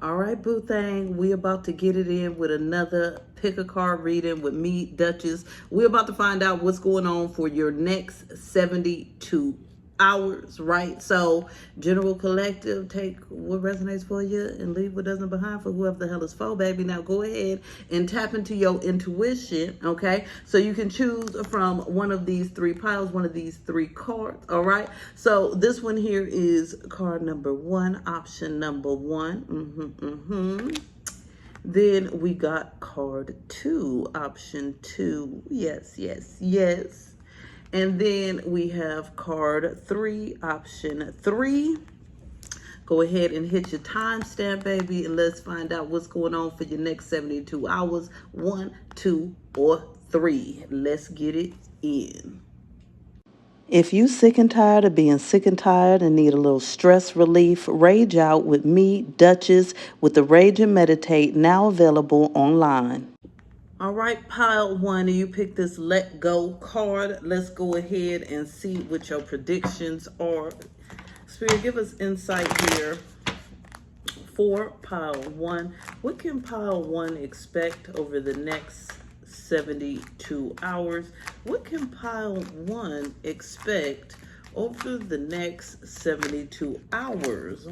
All right, boo thing, we about to get it in with another pick a card reading with me, Duchess. We're about to find out what's going on for your next 72 hours, right? So, general collective, take what resonates for you and leave what doesn't behind for whoever the hell is for, baby. Now go ahead and tap into your intuition, okay? So you can choose from one of these three piles, one of these three cards, all right? So this one here is card number one, option number one. Then we got card two, option two. Yes. And then we have card three, option three. Go ahead and hit your timestamp, baby, and let's find out what's going on for your next 72 hours. 1, 2, or 3. Let's get it in. If you sick and tired of being sick and tired and need a little stress relief, rage out with me, Duchess, with the Rage and Meditate, now available online. All right, pile one, you pick this let go card. Let's go ahead and see what your predictions are. Spirit, give us insight here for pile one. What can pile one expect over the next 72 hours? What can pile one expect over the next 72 hours?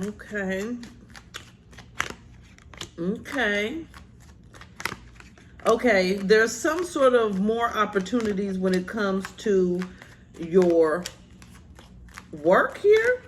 Okay, there's some sort of more opportunities when it comes to your work here.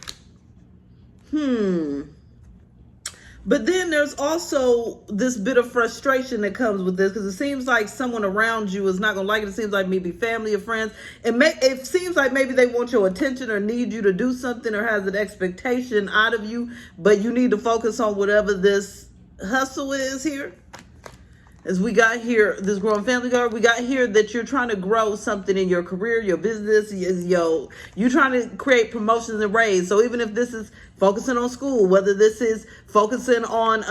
But then there's also this bit of frustration that comes with this, because it seems like someone around you is not going to like it. It seems like maybe family or friends. It seems like maybe they want your attention or need you to do something or has an expectation out of you, but you need to focus on whatever this hustle is here. As we got here, this growing family card, we got here that you're trying to grow something in your career, your business, you're trying to create promotions and raise. So even if this is focusing on school, whether this is focusing on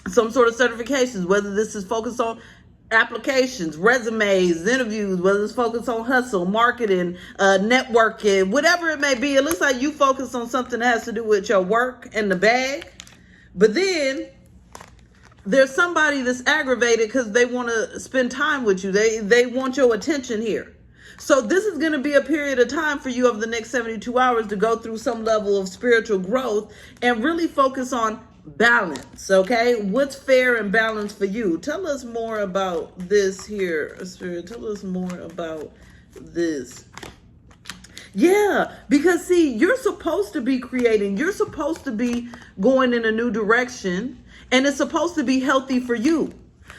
some sort of certifications, whether this is focused on applications, resumes, interviews, whether it's focused on hustle, marketing, networking, whatever it may be, it looks like you focus on something that has to do with your work and the bag. But then there's somebody that's aggravated because they want to spend time with you. They want your attention here. So this is going to be a period of time for you over the next 72 hours to go through some level of spiritual growth and really focus on balance, okay? What's fair and balanced for you? Tell us more about this here, Spirit. Tell us more about this. Yeah, because see, you're supposed to be creating. You're supposed to be going in a new direction. And it's supposed to be healthy for you.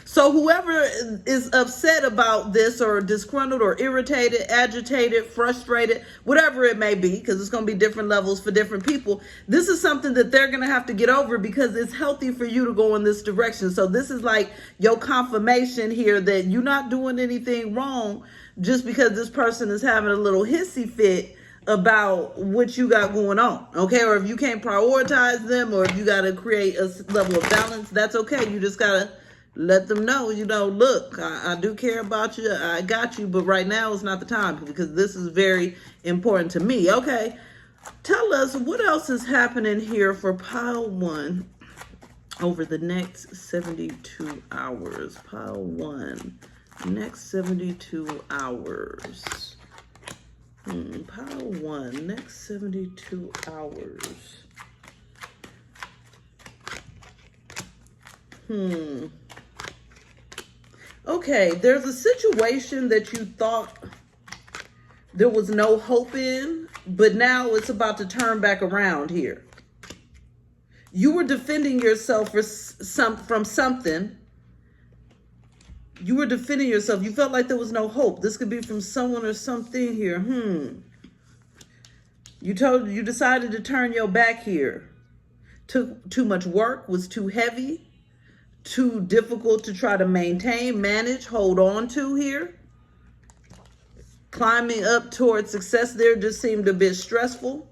So whoever is upset about this or disgruntled or irritated, agitated, frustrated, whatever it may be, because it's going to be different levels for different people, this is something that they're going to have to get over because it's healthy for you to go in this direction. So this is like your confirmation here that you're not doing anything wrong just because this person is having a little hissy fit about what you got going on, okay? Or if you can't prioritize them, or if you got to create a level of balance, that's okay. You just got to let them know, look, I do care about you. I got you, but right now is not the time because this is very important to me, okay? Tell us what else is happening here for pile one over the next 72 hours. Pile one, next 72 hours. Pile one, next 72 hours. Okay, there's a situation that you thought there was no hope in, but now it's about to turn back around here. You were defending yourself from something. You were defending yourself. You felt like there was no hope. This could be from someone or something here. You decided to turn your back here. Too much work, was too heavy, too difficult to try to maintain, manage, hold on to here. Climbing up towards success there just seemed a bit stressful.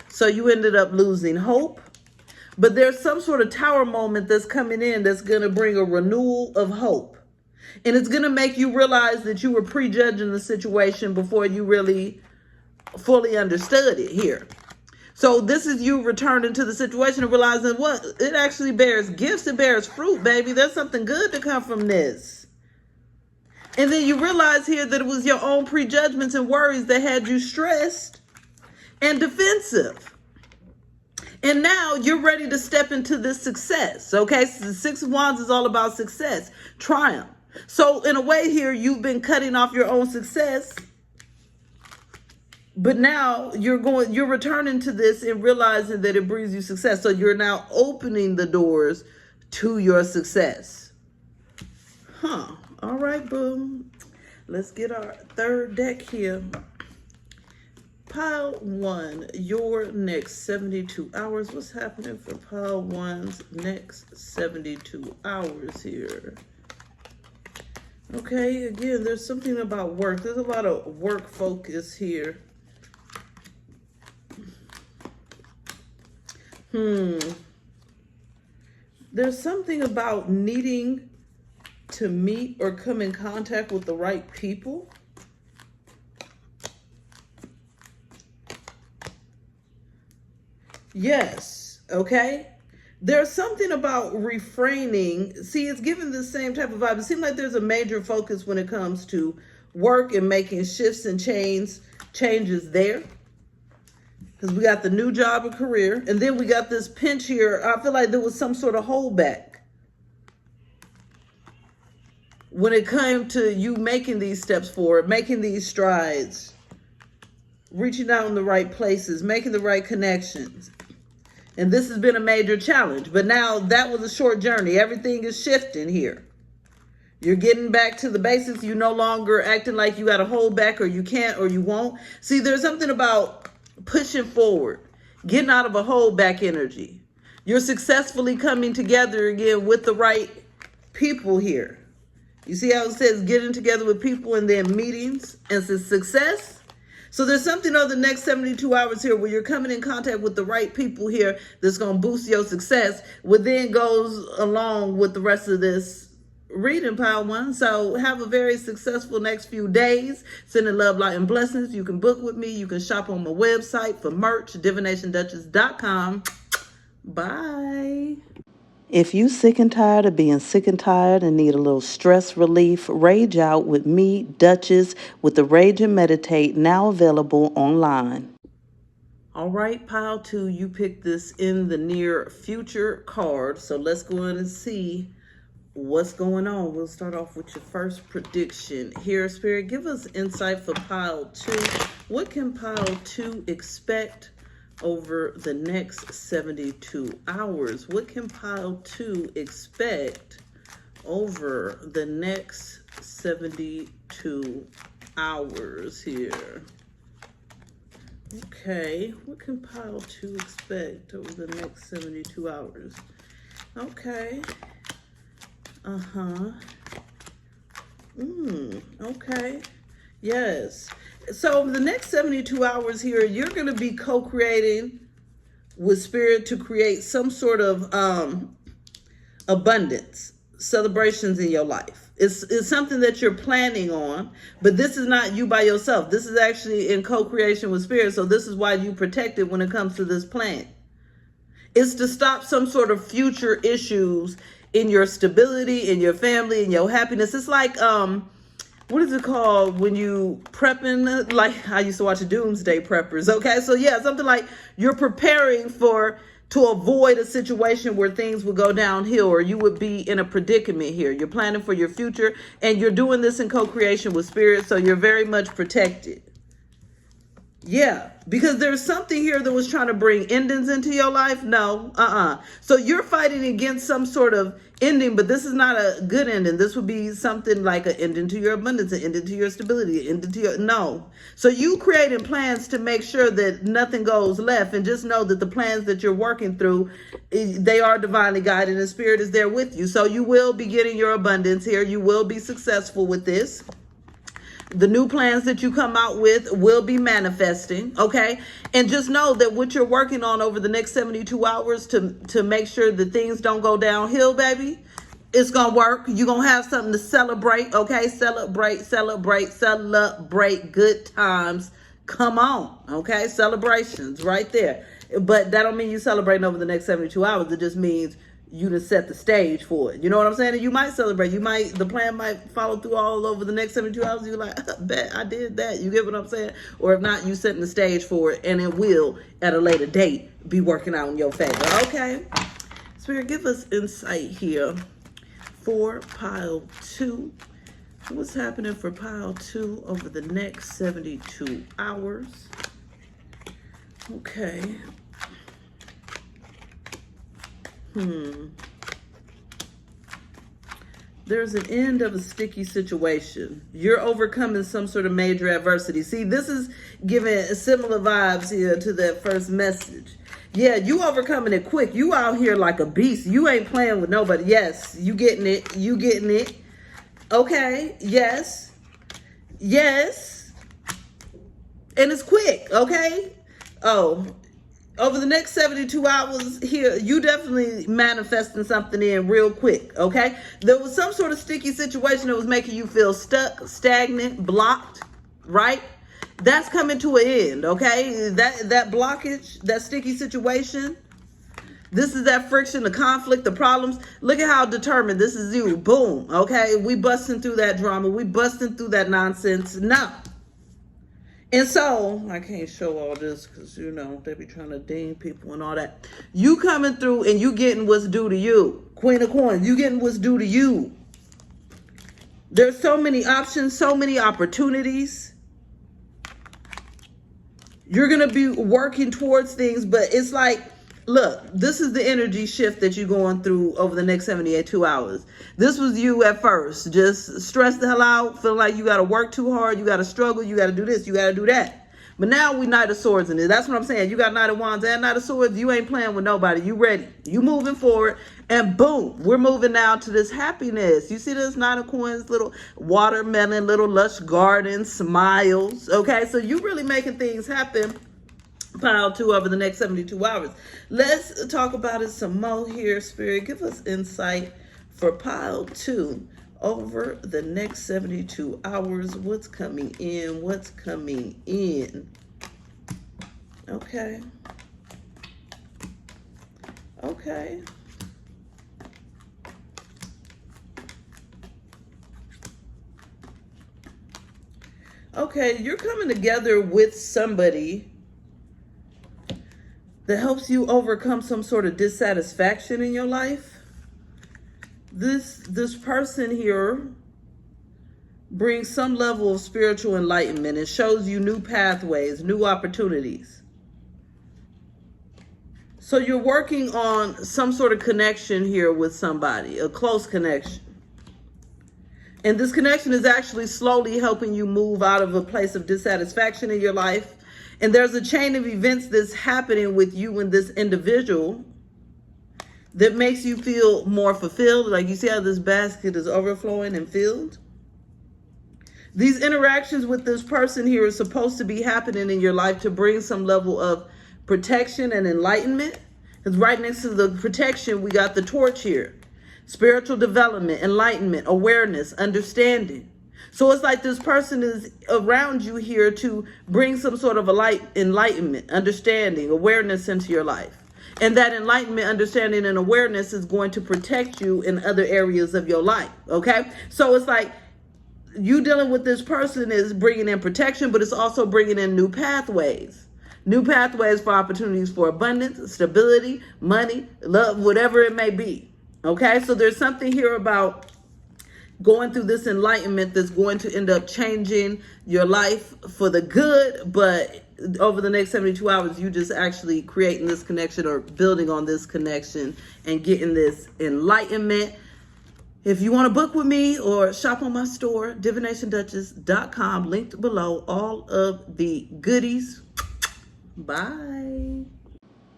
So you ended up losing hope. But there's some sort of tower moment that's coming in that's going to bring a renewal of hope. And it's going to make you realize that you were prejudging the situation before you really fully understood it here. So this is you returning to the situation and realizing what? It actually bears gifts. It bears fruit, baby. There's something good to come from this. And then you realize here that it was your own prejudgments and worries that had you stressed and defensive. And now you're ready to step into this success, okay? So the Six of Wands is all about success, triumph. So in a way here, you've been cutting off your own success, but now you're returning to this and realizing that it brings you success. So you're now opening the doors to your success. All right, boom. Let's get our third deck here. Pile 1, your next 72 hours. What's happening for Pile 1's next 72 hours here? Okay, again, there's something about work. There's a lot of work focus here. There's something about needing to meet or come in contact with the right people. Yes, okay? There's something about refraining. See, it's given the same type of vibe. It seems like there's a major focus when it comes to work and making shifts and changes there. Because we got the new job or career. And then we got this pinch here. I feel like there was some sort of holdback when it came to you making these steps forward, making these strides, reaching out in the right places, making the right connections. And this has been a major challenge. But now that was a short journey. Everything is shifting here. You're getting back to the basics. You're no longer acting like you got to hold back or you can't or you won't. See, there's something about pushing forward, getting out of a hold back energy. You're successfully coming together again with the right people here. You see how it says getting together with people and then meetings and success? So there's something over the next 72 hours here where you're coming in contact with the right people here that's going to boost your success, which then goes along with the rest of this reading, Pile 1. So have a very successful next few days. Sending love, light, and blessings. You can book with me. You can shop on my website for merch, DivDuchess.com. Bye. If you sick and tired of being sick and tired and need a little stress relief, rage out with me, Duchess, with the Rage and Meditate, now available online. All right, Pile 2, you picked this in the near future card. So let's go in and see what's going on. We'll start off with your first prediction here. Spirit, give us insight for Pile 2. What can Pile 2 expect over the next 72 hours? What can Pile 2 expect over the next 72 hours here? Okay, what can Pile 2 expect over the next 72 hours? Okay. Okay. Yes. So over the next 72 hours here, you're going to be co-creating with Spirit to create some sort of abundance, celebrations in your life. It's something that you're planning on, but this is not you by yourself. This is actually in co-creation with Spirit. So this is why you protect it when it comes to this plan. It's to stop some sort of future issues in your stability, in your family, in your happiness. It's like, what is it called when you prepping? Like I used to watch Doomsday Preppers. Okay, so yeah, something like you're preparing to avoid a situation where things would go downhill or you would be in a predicament here. You're planning for your future and you're doing this in co-creation with Spirit, so you're very much protected. Yeah, because there's something here that was trying to bring endings into your life. No, So you're fighting against some sort of ending, but this is not a good ending. This would be something like an ending to your abundance, an ending to your stability, an ending to your, no. So you creating plans to make sure that nothing goes left, and just know that the plans that you're working through, they are divinely guided and Spirit is there with you. So you will be getting your abundance here. You will be successful with this. The new plans that you come out with will be manifesting, okay? And just know that what you're working on over the next 72 hours to make sure that things don't go downhill, baby, it's going to work. You're going to have something to celebrate, okay? Celebrate good times. Come on, okay? Celebrations right there. But that don't mean you celebrating over the next 72 hours. It just means you to set the stage for it. You know what I'm saying? And you might celebrate. The plan might follow through all over the next 72 hours. You're like, bet I did that. You get what I'm saying? Or if not, you setting the stage for it, and it will, at a later date, be working out in your favor. Okay? Spirit, give us insight here for pile 2. What's happening for pile 2 over the next 72 hours? Okay. There's an end of a sticky situation. You're overcoming some sort of major adversity. See, this is giving similar vibes here to that first message. Yeah, you overcoming it quick. You out here like a beast. You ain't playing with nobody. Yes, you getting it. You getting it. Okay, yes. Yes. And it's quick, okay? Oh, over the next 72 hours here, you definitely manifesting something in real quick, okay? There was some sort of sticky situation that was making you feel stuck, stagnant, blocked, right? That's coming to an end, okay? That blockage, that sticky situation, this is that friction, the conflict, the problems. Look at how determined this is you. Boom, okay? We busting through that drama. We busting through that nonsense now. And so, I can't show all this because, you know, they be trying to ding people and all that. You coming through and you getting what's due to you. Queen of Coins, you getting what's due to you. There's so many options, so many opportunities. You're going to be working towards things, but it's like, look, this is the energy shift that you're going through over the next 72 hours. This was you at first, just stressed the hell out, feeling like you got to work too hard, you got to struggle, you got to do this, you got to do that. But now we Knight of Swords in it. That's what I'm saying. You got Knight of Wands and Knight of Swords. You ain't playing with nobody. You ready. You moving forward. And boom, we're moving now to this happiness. You see this Knight of Coins, little watermelon, little lush garden, smiles. Okay, so you really making things happen. Pile 2 over the next 72 hours. Let's talk about it some more here, Spirit. Give us insight for pile 2 over the next 72 hours. What's coming in? What's coming in? Okay. Okay. Okay, you're coming together with somebody that helps you overcome some sort of dissatisfaction in your life. This person here brings some level of spiritual enlightenment. It shows you new pathways, new opportunities. So you're working on some sort of connection here with somebody, a close connection. And this connection is actually slowly helping you move out of a place of dissatisfaction in your life. And there's a chain of events that's happening with you and this individual that makes you feel more fulfilled. Like you see how this basket is overflowing and filled. These interactions with this person here are supposed to be happening in your life to bring some level of protection and enlightenment. Because right next to the protection, we got the torch here. Spiritual development, enlightenment, awareness, understanding. So it's like this person is around you here to bring some sort of enlightenment, understanding, awareness into your life. And that enlightenment, understanding, and awareness is going to protect you in other areas of your life, okay? So it's like you dealing with this person is bringing in protection, but it's also bringing in new pathways. New pathways for opportunities for abundance, stability, money, love, whatever it may be, okay? So there's something here about going through this enlightenment that's going to end up changing your life for the good, but over the next 72 hours, you just actually creating this connection or building on this connection and getting this enlightenment. If you want to book with me or shop on my store, DivinationDuchess.com, linked below, all of the goodies. Bye.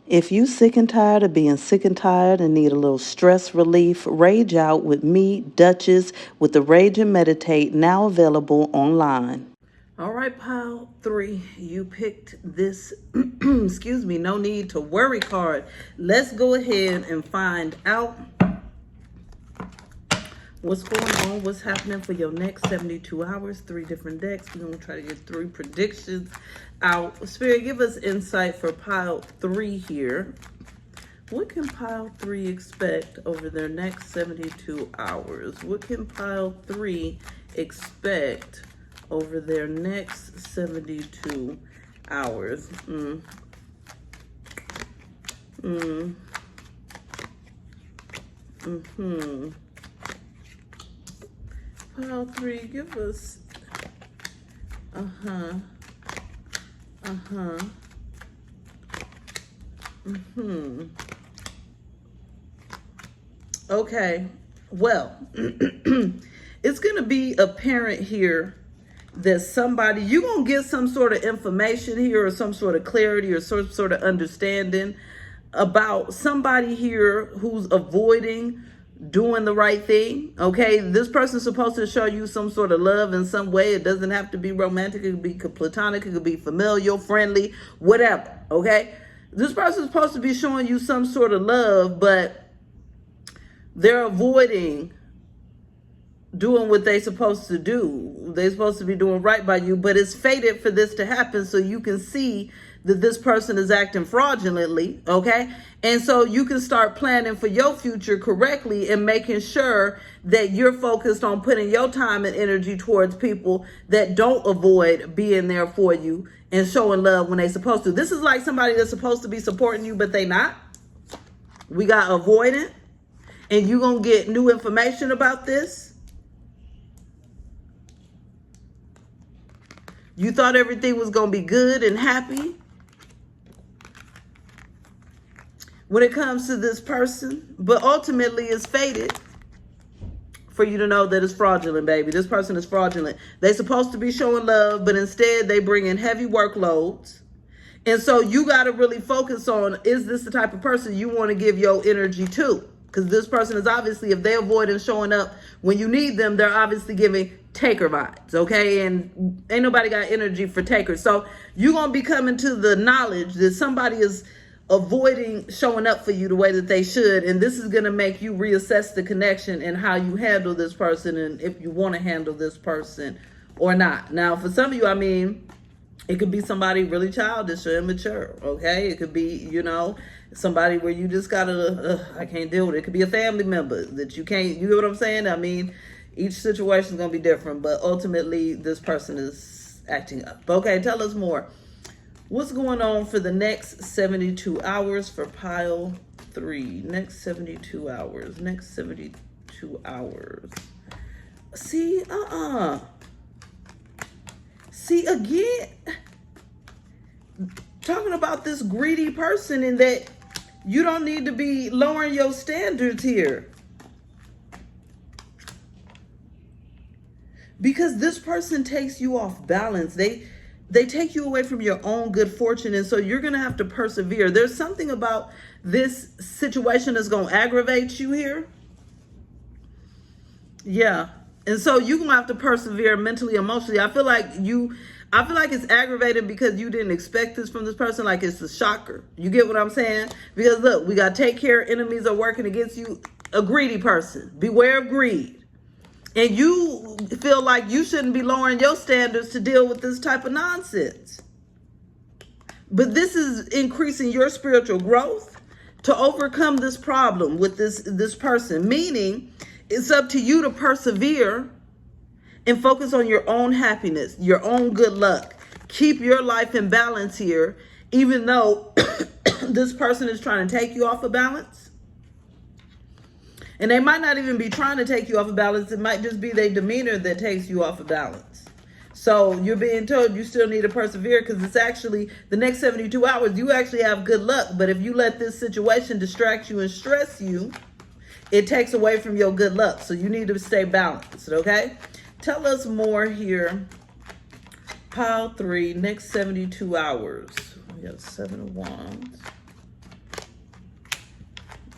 If you sick and tired of being sick and tired and need a little stress relief, rage out with me, Duchess, with the Rage and Meditate, now available online. All right, pile 3, you picked this, excuse me, no need to worry card. Let's go ahead and find out What's going on? What's happening for your next 72 hours? 3 different decks. We're going to try to get 3 predictions out. Spirit, give us insight for pile 3 here. What can pile 3 expect over their next 72 hours? What can pile 3 expect over their next 72 hours? Pile 3, give us, Okay, well, it's going to be apparent here that somebody, you're going to get some sort of information here or some sort of clarity or some sort of understanding about somebody here who's avoiding doing the right thing. Okay, this person's supposed to show you some sort of love in some way. It doesn't have to be romantic. It could be platonic. It could be familial, friendly, whatever. Okay, this person's supposed to be showing you some sort of love, but they're avoiding doing what they're supposed to do. They're supposed to be doing right by you, but it's fated for this to happen so you can see that this person is acting fraudulently, okay? And so you can start planning for your future correctly and making sure that you're focused on putting your time and energy towards people that don't avoid being there for you and showing love when they're supposed to. This is like somebody that's supposed to be supporting you, but they not. We got avoidant, and you're going to get new information about this. You thought everything was going to be good and happy when it comes to this person, but ultimately it's fated for you to know that it's fraudulent, baby. This person is fraudulent. They're supposed to be showing love, but instead they bring in heavy workloads. And so you got to really focus on, is this the type of person you want to give your energy to? Because this person is obviously, if they avoid and showing up when you need them, they're obviously giving taker vibes, okay? And ain't nobody got energy for takers. So you're going to be coming to the knowledge that somebody is avoiding showing up for you the way that they should. And this is going to make you reassess the connection and how you handle this person and if you want to handle this person or not. Now, for some of you, I mean, it could be somebody really childish or immature, okay? It could be, you know, somebody where you just gotta, I can't deal with it. It could be a family member that you can't, you know what I'm saying? I mean, each situation is gonna be different, but ultimately this person is acting up. Okay, tell us more. What's going on for the next 72 hours for pile 3? Next 72 hours, next 72 hours. See, See, again, talking about this greedy person and that you don't need to be lowering your standards here. Because this person takes you off balance. They take you away from your own good fortune. And so you're going to have to persevere. There's something about this situation that's going to aggravate you here. Yeah. And so you're going to have to persevere mentally, emotionally. I feel like it's aggravating because you didn't expect this from this person. Like it's a shocker. You get what I'm saying? Because look, we got to take care. Enemies are working against you. A greedy person. Beware of greed. And you feel like you shouldn't be lowering your standards to deal with this type of nonsense. But this is increasing your spiritual growth to overcome this problem with this person. Meaning, it's up to you to persevere and focus on your own happiness, your own good luck. Keep your life in balance here, even though this person is trying to take you off of balance. And they might not even be trying to take you off of balance. It might just be their demeanor that takes you off of balance. So you're being told you still need to persevere because it's actually the next 72 hours. You actually have good luck. But if you let this situation distract you and stress you, it takes away from your good luck. So you need to stay balanced, okay? Tell us more here. Pile 3, next 72 hours. We have 7 of Wands.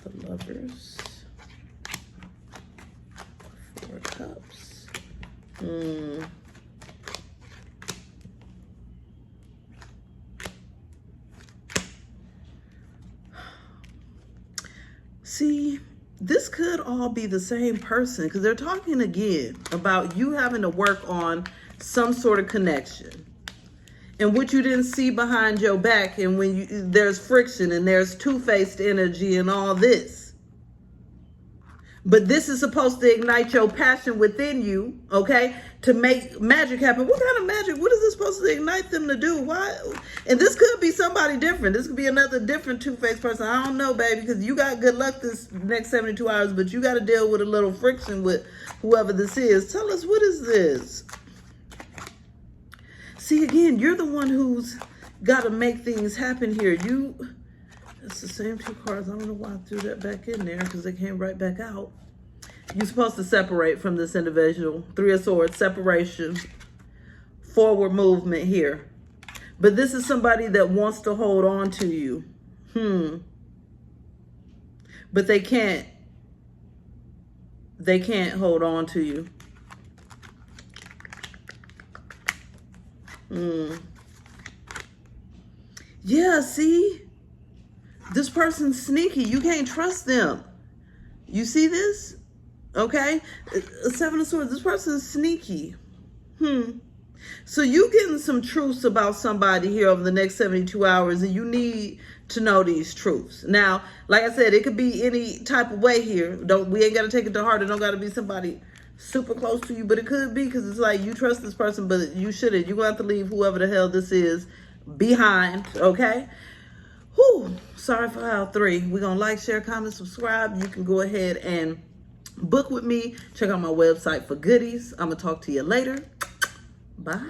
The Lovers. 4 Cups. See, this could all be the same person, because they're talking again about you having to work on some sort of connection and what you didn't see behind your back, and when there's friction and there's two-faced energy and all this. But this is supposed to ignite your passion within you, okay, to make magic happen. What kind of magic? What is this supposed to ignite them to do? Why? And this could be somebody different. This could be another different two-faced person. I don't know, baby, because you got good luck this next 72 hours, but you got to deal with a little friction with whoever this is. Tell us, what is this? See, again, you're the one who's got to make things happen here. It's the same two cards. I don't know why I threw that back in there, because they came right back out. You're supposed to separate from this individual. Three of Swords, separation, forward movement here. But this is somebody that wants to hold on to you. But they can't hold on to you. Yeah, see? This person's sneaky. You can't trust them. You see this? Okay? Seven of Swords. This person's sneaky. So you getting some truths about somebody here over the next 72 hours, and you need to know these truths. Now, like I said, it could be any type of way here. We ain't got to take it to heart. It don't got to be somebody super close to you, but it could be, because it's like you trust this person, but you shouldn't. You're going to have to leave whoever the hell this is behind, okay? Whew, sorry for aisle 3. We're going to like, share, comment, subscribe. You can go ahead and book with me. Check out my website for goodies. I'm going to talk to you later. Bye.